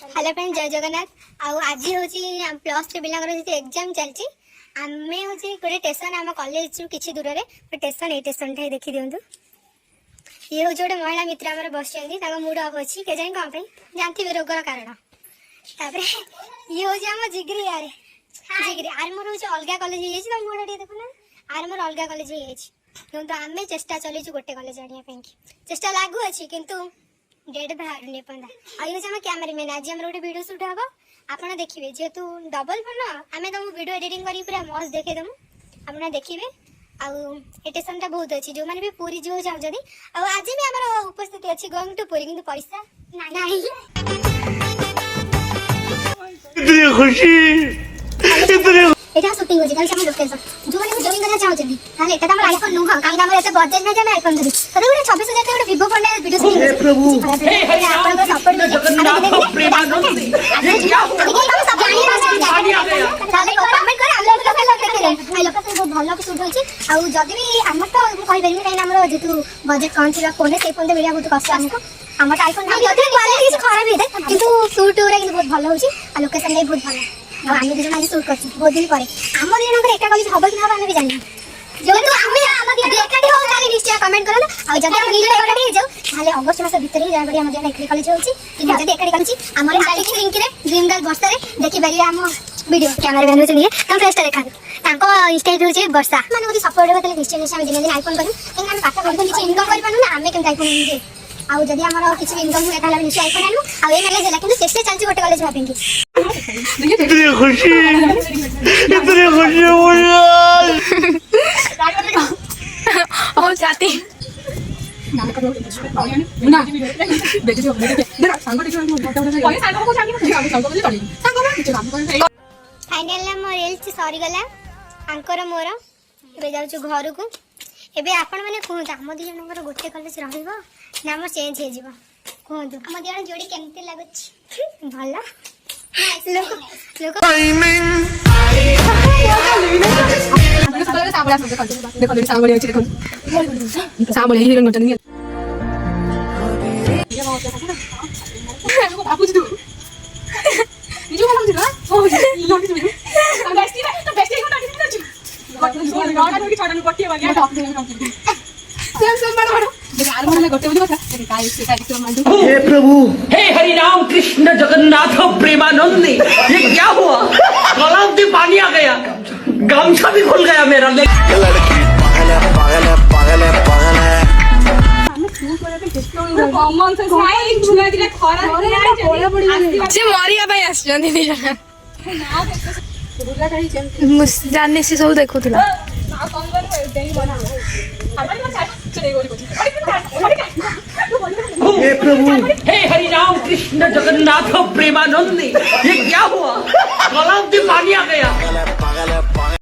hello friend जय जगन्नाथ आज हूँ +3 पिला एग्जाम चलती आम हूँ गोटे स्टेशन आम कॉलेज किसी दूर में स्टेशन ये स्टेशन टा देखी दिंतु ये हूँ गोटे महिला मित्र आम बस मूड अफ अच्छी के जाए कौन जानते रोगर कारण तापर ये हूँ आम जिग्री यार जिग्री आर मोर हूँ अलग कॉलेज हो तुम मुझे देखुना आर मोर अलग कॉलेज हो आम चेष्टा चलू गोटे कॉलेज आने चेष्टा लागू अच्छी किंतु डेट बाहर नहीं पड़ा आई आम कैमेरामैन आज आम गोटे वीडियो शूट हम आप देखिए जेहेतु डबल फोन आम तुमको वीडियो एडिटिंग कर पूरा मस्त देखेदेमु आप देखिए आटेसन बहुत अच्छी जो मैंने भी पूरी जो चाहते आज भी आम उपस्थिति अच्छी गोइंग टू पूरी किंतु पैसा नहीं এটা শুটিং হচ্ছে তাহলে আমি লোকেশন যোনে জয়েন করা চাও যদি তাহলে এটা আমার আইফোন নুহ কারণ আমার এত বাজেট নাই যে আমি আইফোন ধরি তাহলে ওটা 26000 টাকা ভিভো ফোন এর ভিডিও শুটিং হে প্রভু হে হরি আপনাদের সাপোর্ট দিও প্রেমানন্দী আরে যাও দেখি আমি সব জানি তাহলে কমেন্ট করে আমরা লোকেশন দেখে দেন এই লোকেশন বহুত ভালো কি শুট হইছে আর যদি বি আমার তো কই পারিনি কারণ আমরা যেহেতু বাজেট কম ছিল ফোনে সেই ফোনে ভিডিও বহুত কষ্ট আমকো আমার আইফোন নাই যদি কোয়ালিটি কিছু খারাপ হইছে কিন্তু শুট ওরা কিন্তু বহুত ভালো হইছে আর লোকেশন নাই বহুত ভালো আমি দুজন আজ শুট করছি বহুত দিন পরে আমার দিনকে একটা কলেজ হবে কি না আমি জানি যেহেতু আমি আমাদের একাডি হোক তাহলে নিশ্চয় কমেন্ট করুন আর যদি আমি নিলে একাডি যাও তাহলে অগস্ট মাস ভিতরে জানুয়ারি আমাদের একাডি কলেজ হচ্ছে কিন্তু যদি একাডি কলেজ আমার চালিকি লিংক রে ড্রিম গার্ল বর্ষারে দেখি পারিবে আম ভিডিও ক্যামেরা ম্যান হচ্ছে নিয়ে তার ফেসটা দেখা তাঙ্ক ইনস্টাগ্রাম হচ্ছে বর্ষা মানে যদি সাপোর্ট হবে তাহলে নিশ্চয় নিশ্চয় আমি দিনে দিন আইফোন করুন কিন্তু আমি পাঠ করতে কিছু ইনকাম করি পারু না আমি কেমন আইফোন নিয়ে ଆଉ ଯଦି ଆମର କିଛି ଇନକମ୍ ହୁଏ ତାହେଲେ ଆମେ ନିଶ୍ଚୟ ଆଇଫୋନ୍ ଆଣିବୁ ଆଉ ଏଇ ମ୍ୟାରେଜ୍ ହେଲା କିନ୍ତୁ ଚେଷ୍ଟା ଚାଲିଛି ଗୋଟେ କଲେଜ ହେବା ପାଇଁକି और जाती फाइनल मोर रील्स सरीगला आंकर मोर ए जाऊँ घर को एबे आपण माने कहूँ आम दी जन गोटे कॉलेज रहिबो ना मोर चेंज हो जिवो कहूँ आम दी जन जोड़ी केमते लागुछ भल लोक लोक हे प्रभु हे हरि राम कृष्ण जगन्नाथ प्रेमानंदी ये क्या हुआ गला में पानी आ गया गमछा भी खुल गया मेरा लड़की पागल है पागल है पागल है पागल है से मरिया भाई आसछन दी जन जाने से सब देखुला हे प्रभु हे हरि राम कृष्ण जगन्नाथ प्रेमानंदी ये क्या हुआ गला में पानी आ गया पागल है